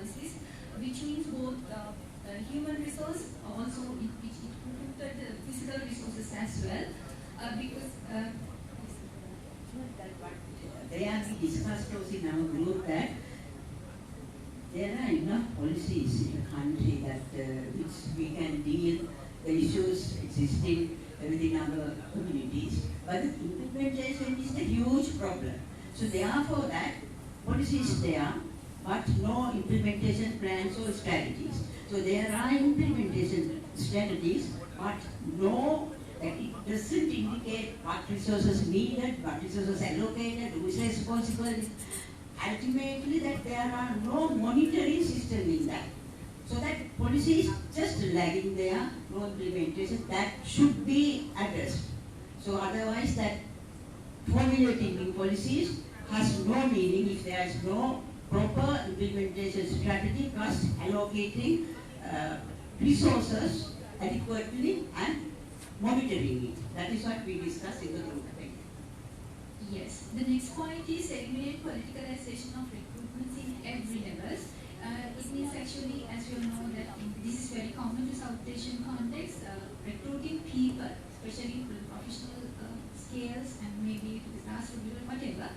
policies, which means both human resource, also which included the physical resources as well, because there we discussed also in our group that there are enough policies in the country that which we can deal the issues existing within our communities, but the implementation is a huge problem. So therefore that policy is there, but no implementation plans or strategies. So there are implementation strategies, but no, it doesn't indicate what resources needed, what resources allocated, who is responsible. Ultimately that there are no monitoring system in that. So that policy is just lagging there, no implementation, that should be addressed. So otherwise that formulating new policies has no meaning if there is no proper implementation strategy plus allocating resources adequately and monitoring it. That is what we discussed in the group. Yes, the next point is eliminate politicalization of recruitments in every level. It means actually, as you know, that this is very common to South Asian context, recruiting people, especially to professional scales and maybe to the grassroots level, whatever.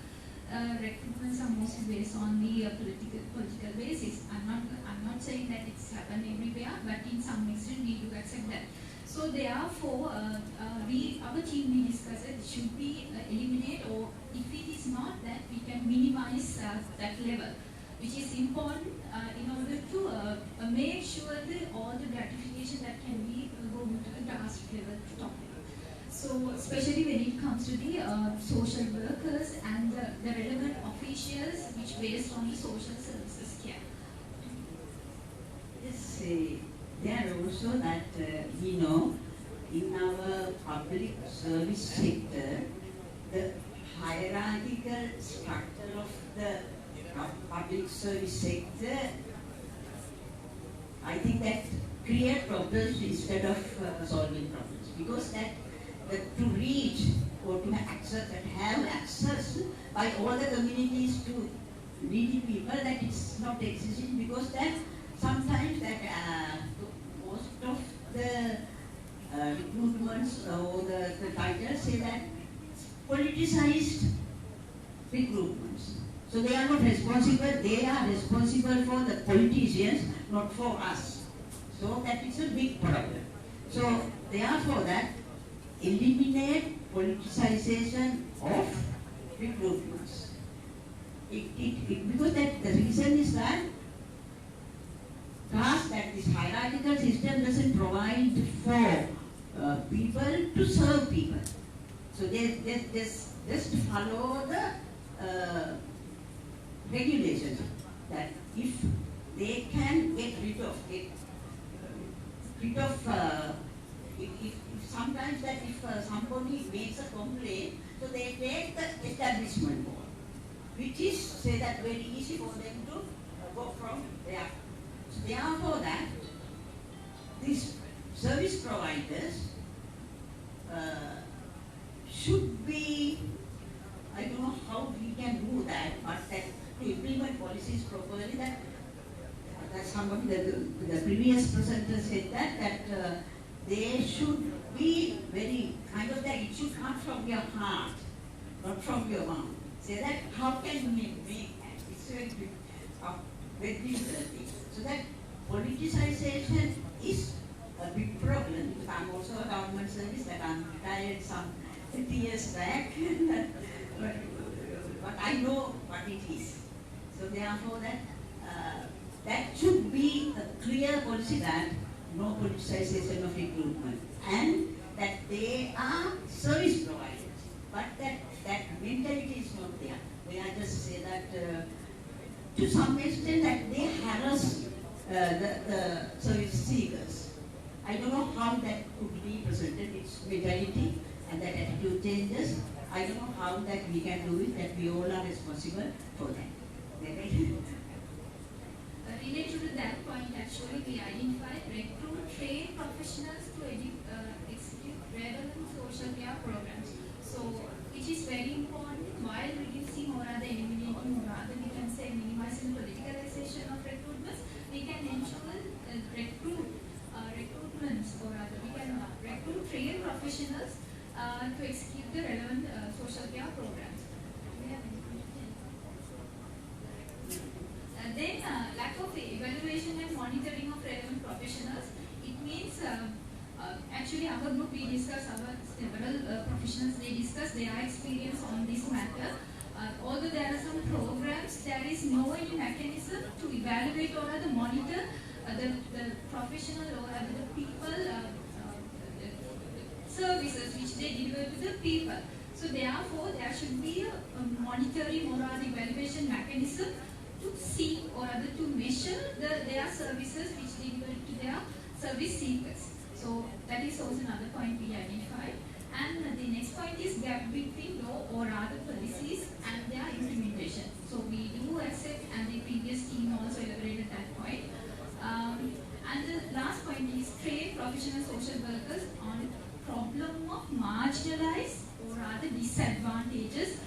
Recruitments are mostly based on the political basis. I'm not saying that it's happened everywhere, but in some extent we do accept that. So therefore, our team we discussed it should be eliminate, or if it is not that, we can minimize that level, which is important in order to make sure that all the gratification that can be going to the grassroots level to top level. So especially when it comes to the social workers and the relevant officials which based on the social services care. Yes, there also that we know in our public service sector, the hierarchical structure of the public service sector, I think that create problems instead of solving problems, because that to reach or to have access by all the communities to needy people, that it's not existing, because that sometimes that most of the recruitments or the titles say that politicized recruitments. So they are not responsible, they are responsible for the politicians, not for us. So that is a big problem. So therefore that eliminate politicization of recruitments. Because that the reason is that this hierarchical system doesn't provide for people to serve people. So they just follow the regulations that if they can get rid of if sometimes that if somebody makes a complaint, so they take the establishment board, which is say that very easy for them to go from there. So therefore that these service providers should be, I don't know how we can do that, but that to implement policies properly, that somebody, the previous presenter said that they should be very kind of that it should come from your heart, not from your mouth. Say that how can we make it's very big, very thing. So that politicization is a big problem. Because I'm also a government service that I'm retired some 50 years back, but I know what it is. So therefore that should be a clear policy that no politicization of recruitment, and that they are service providers, but that mentality is not there. They are just say that to some extent that they harass the service seekers. I don't know how that could be presented, its mentality and that attitude changes. I don't know how that we can do it, that we all are responsible for that. Related to that point, actually, we identified recruit trained professionals to execute relevant social care programs. So, which is very important while reducing or rather eliminating, or rather we can say minimizing politicalization of recruitments. social care programs. Do you have any question? Then lack of evaluation and monitoring of relevant professionals. It means actually our group we discuss our several professionals, they discuss their experience on this matter. Although there are some programs, there is no any mechanism to evaluate or rather monitor the professional or rather the people services which they deliver to the people. So therefore, there should be a monitoring or rather evaluation mechanism to see or rather to measure their services which they deliver to their service seekers. So that is also another point we identified. And the next point is gap between law or other policies and their implementation. So we do accept, and the previous team also elaborated that point. And the last point is train professional social workers on problem of marginalized or rather disadvantageous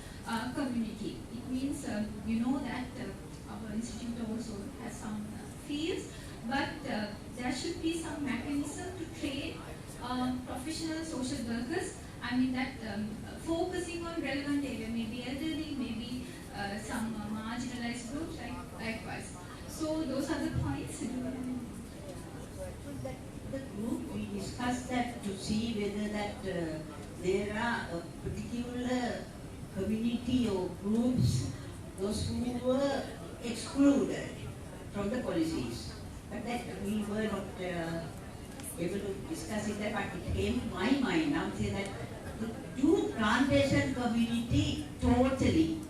community. It means you know that our institute also has some fields, but there should be some mechanism to train professional social workers. I mean that focusing on relevant area, maybe elderly, maybe some marginalized groups, likewise. So those are the points. The group we discussed that to see whether that there are a particular community or groups, those who were excluded from the policies. But that we were not able to discuss it, but it came to my mind now say that the youth plantation community totally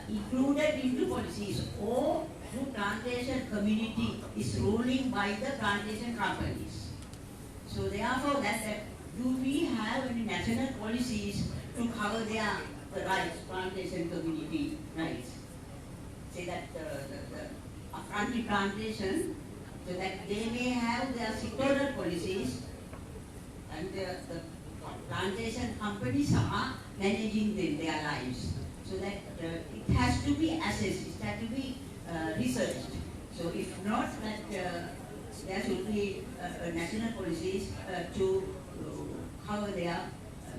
included into policies, or the plantation community is ruling by the plantation companies. So therefore that do we have any national policies to cover their the rights, plantation community rights? Say that the country plantation, so that they may have their sectoral policies and the plantation companies are managing their lives. So that it has to be assessed, it has to be researched. So if not, that there should be national policies to cover their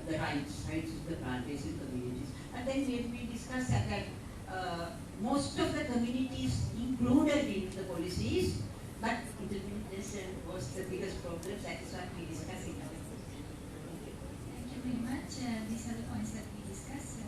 the rights of the plantation communities. And then we discussed that most of the communities included in the policies, but implementation was the biggest problem. That is what we discussed in our. Thank you very much. These are the points that we discussed.